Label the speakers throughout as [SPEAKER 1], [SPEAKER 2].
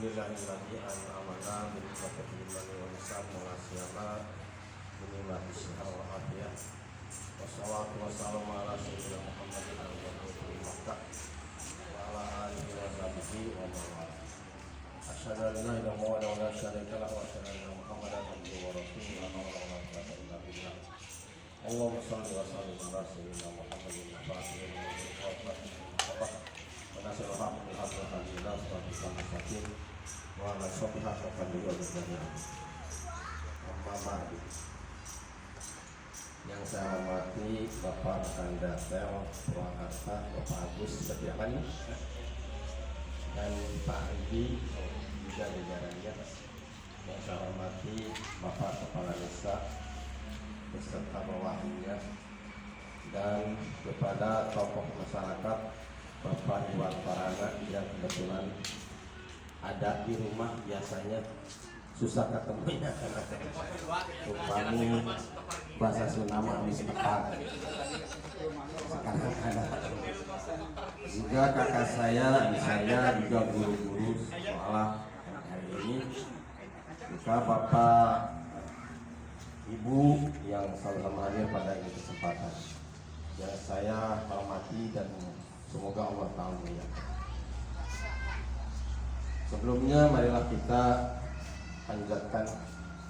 [SPEAKER 1] Alhamdulillahilladzi an'amana bil fatihil wal islam wa asyama binimati sihha wa afiyah. Wassalatu wassalamu ala sayyidina Muhammadin al-Fatihil Makkah wa ala alihi wa sahbihi wa man wala. Asyhadu an la ilaha illallah wa la syarika lahu wa asyhadu anna Muhammadan abduhu wa rasuluhu la hawla wa la quwwata illa billah. Allahumma shalli wa sallim ala sayyidina Muhammadin al-Fatihil Makkah. Nasir haq bil haq wa hadina wa mustaqim wa ala sahbihi wa juga berjaya. Amma ba'du. Yang saya hormati Bapak Kandatel Purwakarta, Bapak Agus Setiawan dan Pak Andi juga jajarannya. Yang saya hormati Bapak Kepala Desa beserta bawahannya dan kepada tokoh masyarakat Bapak Iwan Parana yang kebetulan ada di rumah, biasanya susah ketemunya karena upami bahasa Sunda di sekitar. Sekarang ada juga kakak saya juga guru-guru sekolah hari ini, juga Bapak Ibu yang sama-sama hadir pada ini kesempatan. Yang saya hormati dan semoga Allah tahu ya. Sebelumnya marilah kita panjatkan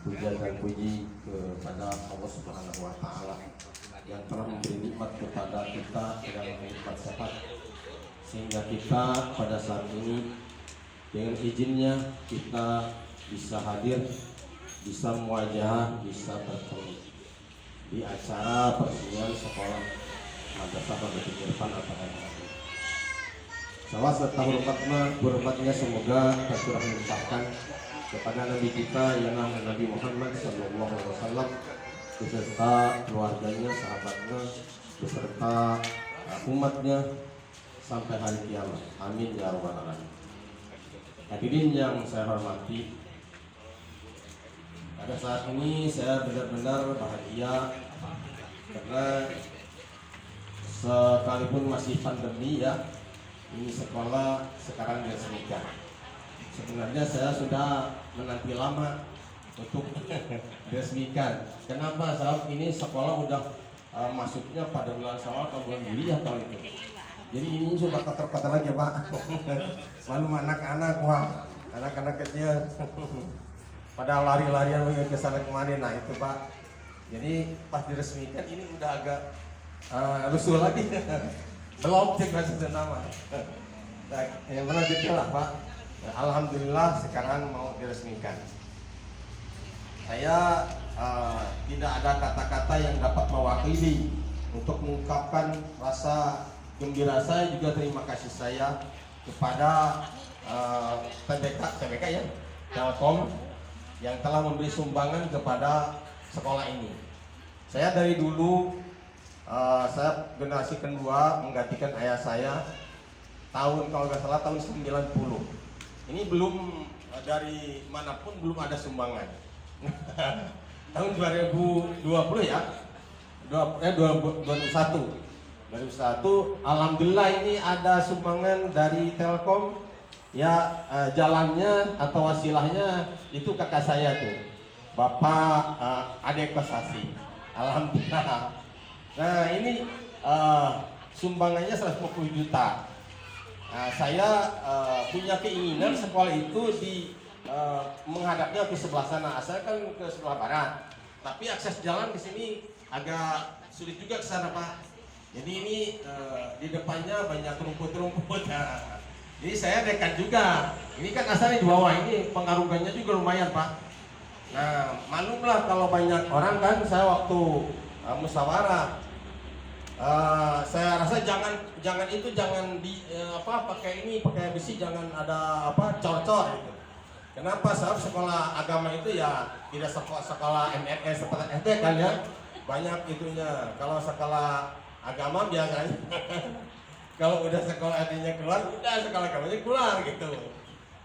[SPEAKER 1] puja dan puji kepada Allah Subhanahu wa taala yang telah memberi nikmat kepada kita dengan nikmat sehat, sehingga kita pada saat ini dengan izinnya kita bisa hadir, bisa muwajahah, bisa bertemu di acara peresmian sekolah Madrasah Baitul Irfan atau MAI. Salah serta hormatnya semoga tercurah limpahkan kepada Nabi kita yang Nabi Muhammad SAW beserta keluarganya, sahabatnya, beserta umatnya sampai hari kiamat. Amin ya rabbal alamin. Hadirin yang saya hormati, pada saat ini saya benar-benar bahagia karena sekalipun masih pandemi ya, ini sekolah sekarang diresmikan. Sebenarnya saya sudah menanti lama untuk diresmikan. Kenapa? Saat ini sekolah udah masuknya pada bulan Syawal atau bulan Juli ya tahun itu. Jadi ini sudah kotor-kotor lagi Pak. Malu anak-anak, wah, anak-anak kecil pada lari-larian ke sana kemari. Nah itu Pak. Jadi pas diresmikan ini udah agak rusuh lagi. Belum cek masih nama. Nah, yang benar detail lah Pak. Nah, alhamdulillah sekarang mau diresmikan. Saya tidak ada kata-kata yang dapat mewakili untuk mengungkapkan rasa gembira saya, juga terima kasih saya kepada TBK ya, Telkom yang telah memberi sumbangan kepada sekolah ini. Saya dari dulu saya generasi kedua menggantikan ayah saya tahun, kalau nggak salah tahun 90. Ini belum dari manapun belum ada sumbangan. Tahun 2020 ya, 2021 alhamdulillah ini ada sumbangan dari Telkom ya. Jalannya atau wasilahnya itu kakak saya tuh, Bapak Ade Kosasi, alhamdulillah. Nah ini sumbangannya 150 juta. Nah, saya punya keinginan sekolah itu menghadapnya ke sebelah sana. Saya kan ke sebelah barat, tapi akses jalan ke sini agak sulit juga ke sana Pak. Jadi ini di depannya banyak rumput-rumput. Nah, jadi saya dekat juga. Ini kan asalnya di bawah, ini pengarungannya juga lumayan Pak. Nah malumlah kalau banyak orang kan. Saya waktu musyawarah, saya rasa jangan pakai besi, jangan ada cor-cor gitu. Kenapa? Sebab sekolah agama itu ya tidak sekolah MNS seperti SD kan ya, banyak itunya. Kalau sekolah agama biasanya kalau udah sekolah SD-nya keluar, udah sekolah agamanya keluar gitu.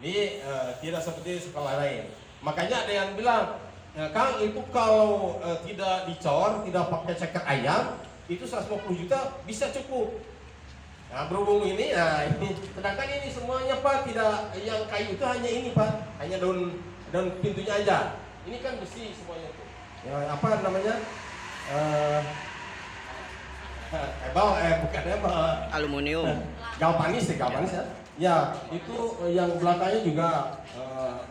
[SPEAKER 1] Ini tidak seperti sekolah lain. Makanya ada yang bilang, Kang itu kalau tidak dicor, tidak pakai ceker ayam, itu 150 juta bisa cukup. Nah, berhubung ini, nah ini, sedangkan ini semuanya Pak tidak yang kayu itu hanya ini Pak, hanya daun pintunya aja. Ini kan besi semuanya tuh. Ya, apa namanya? Bukan
[SPEAKER 2] Aluminium.
[SPEAKER 1] galvanis ya. Ya, itu yang belakangnya juga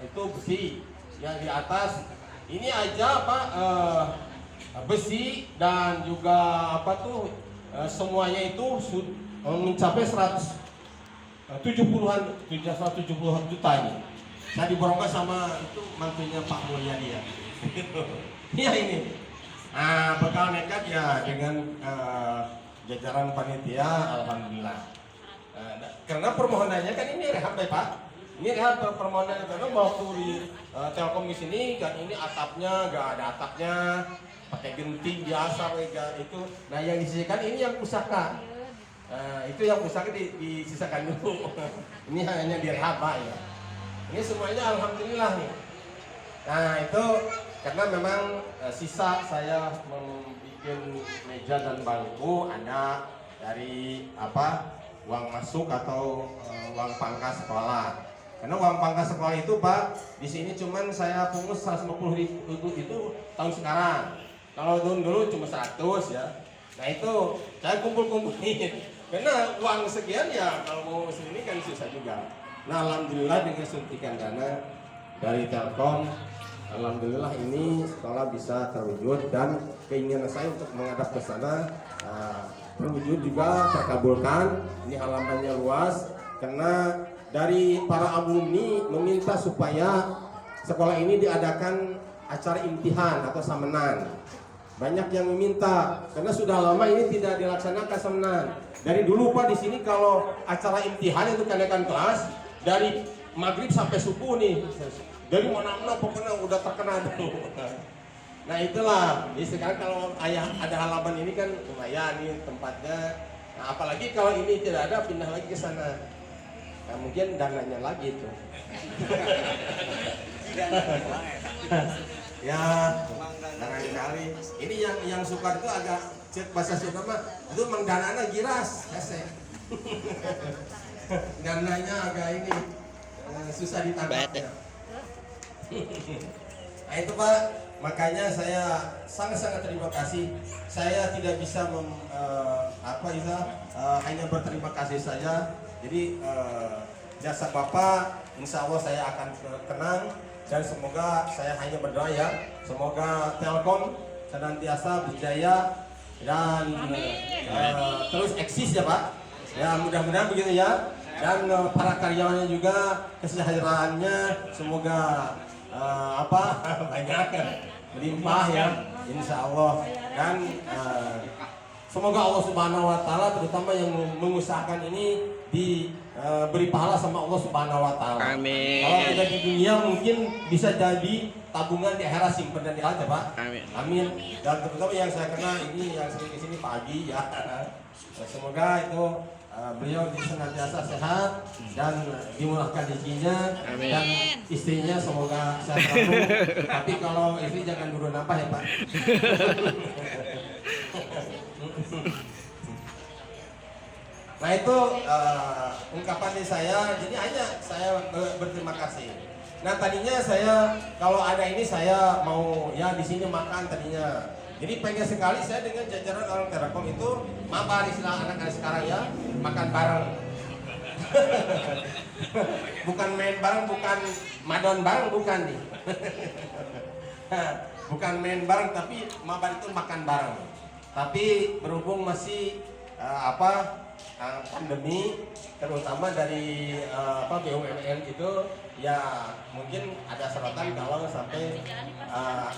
[SPEAKER 1] itu besi. Yang di atas ini aja Pak besi dan juga apa tuh semuanya itu mencapai 170-an juta ini. Saya diborongkan sama itu mantunya Pak Mulyadi ya. Iya ini. Nah, bekal nekat ya dengan jajaran panitia, alhamdulillah. Karena permohonannya kan ini rehab ya Pak. Ini rehab permohonan karena waktu di Telkom di sini kan ini atapnya gak ada atapnya, pakai genting biasa itu. Nah yang disisikan ini yang pusaka. Itu yang pusaka disisakan dulu. Ini hanya direhab Pak ya. Ini semuanya alhamdulillah nih. Nah itu karena memang sisa saya membuat meja dan bangku ada dari apa uang masuk atau uang pangkas sekolah. Karena uang pangkas sekolah itu Pak di sini cuman saya pungut 150.000 itu tahun sekarang. Kalau tahun dulu cuma 100 ya. Nah itu saya kumpulin. Karena uang sekian ya kalau mau sini kan susah juga. Nah alhamdulillah dengan suntikan dana dari Telkom, alhamdulillah ini sekolah bisa terwujud dan keinginan saya untuk menghadap ke sana terwujud juga terkabulkan. Ini halamannya luas karena dari para alumni meminta supaya sekolah ini diadakan acara imtihan atau samenan. Banyak yang meminta karena sudah lama ini tidak dilaksanakan samenan. Dari dulu Pak di sini kalau acara imtihan itu kenaikan kelas dari maghrib sampai subuh nih. Dari mana-mana pokoknya udah terkenal dulu. Nah itulah, jadi sekarang kalau ada halaman ini kan lumayan nih tempatnya. Nah apalagi kalau ini tidak ada, pindah lagi ke sana. Nah mungkin dananya lagi itu. Ya, barangkali. Ini yang suka itu agak cek bahasa Sunda mah, itu mengdanana giras, hese. Dananya agak ini susah ditangkapnya. Nah itu Pak, makanya saya sangat-sangat terima kasih. Saya tidak bisa hanya berterima kasih saja. Jadi jasa Bapak, insya Allah saya akan kenang dan semoga saya hanya berdoa ya. Semoga Telkom senantiasa berjaya dan terus eksis ya Pak. Ya mudah-mudahan begitu ya. Dan para karyawannya juga kesejahteraannya semoga banyak melimpah ya, insya Allah. Dan semoga Allah Subhanahu Wa Taala terutama yang mengusahakan ini diberi pahala sama Allah Subhanahu Wa Taala.
[SPEAKER 2] Amin.
[SPEAKER 1] Kalau kita di dunia mungkin bisa jadi tabungan di akhirat simpenan di akhirat Pak.
[SPEAKER 2] Amin.
[SPEAKER 1] Amin. Dan terutama yang saya kenal ini yang sering kesini pagi ya. Semoga itu beliau senantiasa sehat dan dimurahkan rezekinya dan istrinya semoga sehat selalu. Tapi kalau istri jangan buru nambah ya Pak. Nah itu ungkapan dari saya. Jadi hanya saya berterima kasih. Nah tadinya saya kalau ada ini saya mau ya di sini makan tadinya. Jadi pengen sekali saya dengan jajaran orang Telkom itu mabar istilah anak-anak sekarang ya, makan bareng. Bukan main bareng, bukan madon bareng, bukan nih. Bukan main bareng tapi mabar itu makan bareng. Tapi berhubung masih pandemi terutama dari BUMN itu ya mungkin ada sorotan kalau sampai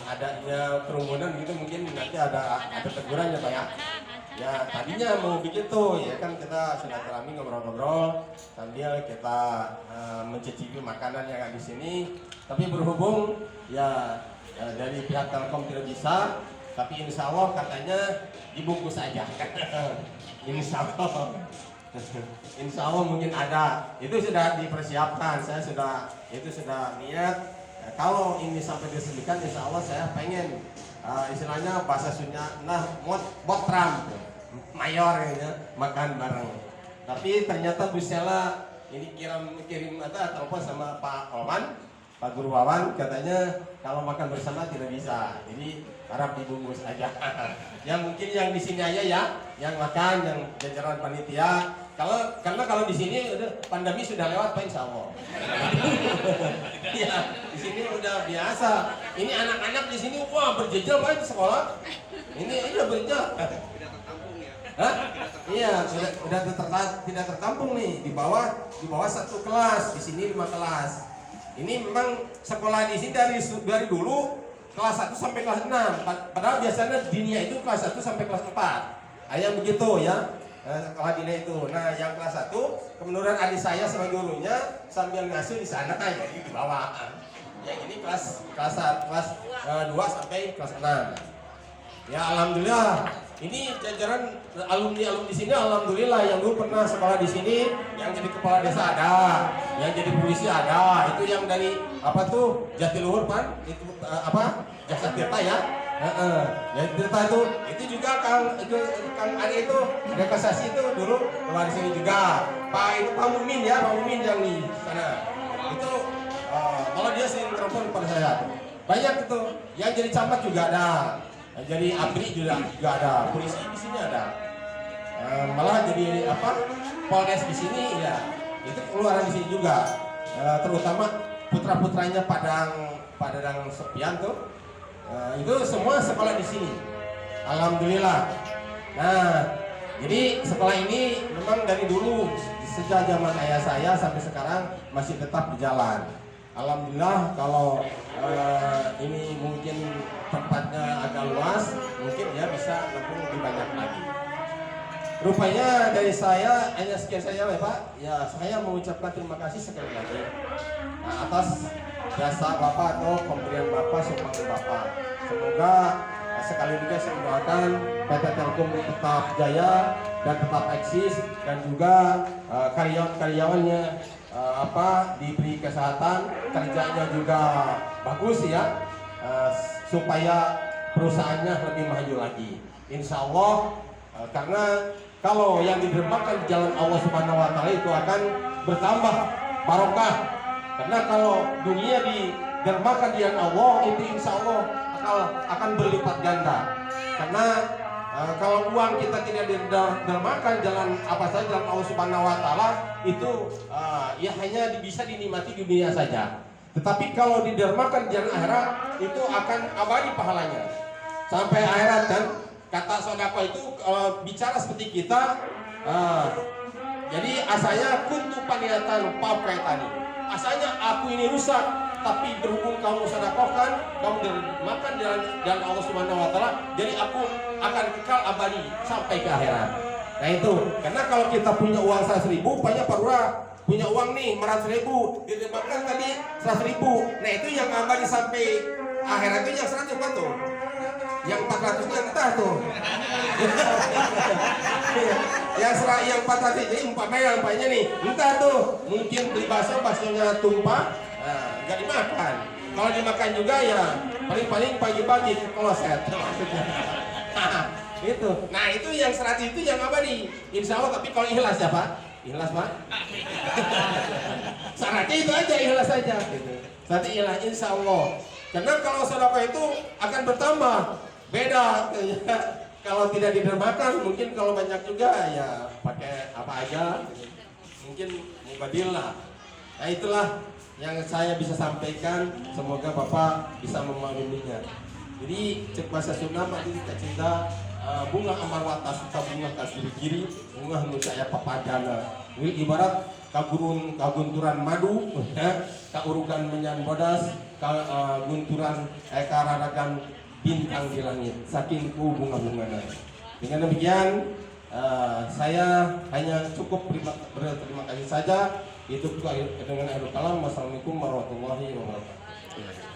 [SPEAKER 1] adanya kerumunan gitu mungkin nanti ada teguran ya Pak ya. Ya tadinya mau bikin tuh ya kan kita silaturahmi ngobrol-ngobrol sambil kita mencicipi makanan yang ada di sini. Tapi berhubung ya dari pihak Telkom tidak bisa, tapi insya Allah katanya dibungkus aja. Insya Allah. Insya Allah mungkin ada. Itu sudah dipersiapkan. Saya itu sudah niat. Kalau ini sampai diresmikan, insya Allah saya pengen istilahnya bahasa Sunda, botram, mayor ya, makan bareng. Tapi ternyata Bu Sela ini kirim telepon sama Pak Wawan, Pak Guru Wawan, katanya kalau makan bersama tidak bisa, jadi harap dibungkus aja. Ya mungkin yang di sini aja ya, yang makan, yang jajaran panitia. Karena kalau di sini udah pandemi sudah lewat Pak, insya Allah. Ya di sini udah biasa. Ini anak-anak di sini wah berjejal Pak di sekolah. Ini udah berjejal. Hah? Iya, sudah tidak tertampung nih di bawah satu kelas, di sini 5 kelas. Ini memang sekolah di sini dari dulu kelas 1 sampai kelas 6. Padahal biasanya dinia itu kelas 1 sampai kelas 4. Yang begitu ya. Sekolah dinia itu. Nah, yang kelas 1 kemudian adik saya sebagai gurunya sambil ngasuh di sana jadi di bawah. Yang ini kelas 2 sampai kelas 6. Ya alhamdulillah. Ini jajaran alumni di sini alhamdulillah yang dulu pernah sekolah di sini, yang jadi kepala desa ada, yang jadi polisi ada, itu yang dari Jatiluhur Pan, itu Jasa Tirta ya. Jasa Tirta itu juga Kang Ari itu, Rekasasi itu dulu keluar di sini juga. Pak Mumin ya, Pak Mumin yang di sana. Itu kalau dia sering telepon pada saya. Banyak itu, yang jadi camat juga ada. Jadi ABRI juga ada, polisi di sini ada, malah jadi Polres di sini ya, itu keluaran di sini juga, terutama putra-putranya Pak Dadang Sepian tuh, itu semua sekolah di sini, alhamdulillah. Nah, jadi sekolah ini memang dari dulu sejak zaman ayah saya sampai sekarang masih tetap berjalan. Alhamdulillah kalau ini mungkin tempatnya agak luas, mungkin ya bisa lebih banyak lagi. Rupanya dari saya hanya sekian saja ya Pak. Ya saya mengucapkan terima kasih sekali lagi atas jasa Bapak atau pemberian Bapak, sumbangan Bapak. Semoga sekali juga saya mendoakan PT Telkom tetap jaya dan tetap eksis dan juga karyawan-karyawannya diberi kesehatan, kerjanya juga bagus ya, supaya perusahaannya lebih maju lagi. Insya Allah, karena kalau yang didermakan di jalan Allah Subhanahu Wa Taala itu akan bertambah barokah. Karena kalau dunia didermakan di jalan Allah itu insya Allah akan berlipat ganda. Karena kalau uang kita tidak didermakan jalan jalan Allah Subhanahu Wa Taala itu ya hanya bisa dinikmati di dunia saja. Tetapi kalau didermakan jalan akhirat itu akan abadi pahalanya sampai akhirat. Dan kata sodako itu bicara seperti kita, jadi asalnya kuntu paniatan papaitani, asalnya aku ini rusak, tapi berhubung kamu sedekahkan, kamu dimakan jalan Allah Subhanahu Wa Taala, jadi aku akan kekal abadi sampai ke akhirat. Nah itu, karena kalau kita punya uang 100.000, banyak parura punya uang nih 400.000, dimakan tadi 100.000. Nah itu yang abadi sampai akhirat itu yang 100 kan tuh, yang 400-nya entah tuh. yang 400 jadi umpamanya nih, entah tuh, mungkin beli baksonya tumpah. Nah, nggak dimakan. Kalau dimakan juga ya paling-paling pagi-pagi kloset maksudnya. Itu. Nah itu yang 100 itu yang abadi. Insya Allah. Tapi kalau ikhlas ya Pak, ikhlas Pak. Syaratnya itu aja, ikhlas saja. Gitu. Nanti ikhlas Insya Allah. Karena kalau sedekah itu akan bertambah. Beda. Kalau tidak didermakan, mungkin kalau banyak juga ya pakai apa aja. Mungkin mubadil lah. Nah itulah yang saya bisa sampaikan, semoga Bapak bisa memahaminya. Jadi cek bahasa Sunda mati cinta bunga amarwata suka bunga kasih kiri bunga nucaya papadana. Ini ibarat kagunturan madu, kaurugan menyan bodas, kagunturan kararagan bintang di langit, saking ku bunga-bunga. Dengan demikian saya hanya cukup berterima kasih saja. Itu dengan akhir kalam. Wassalamualaikum warahmatullahi wabarakatuh.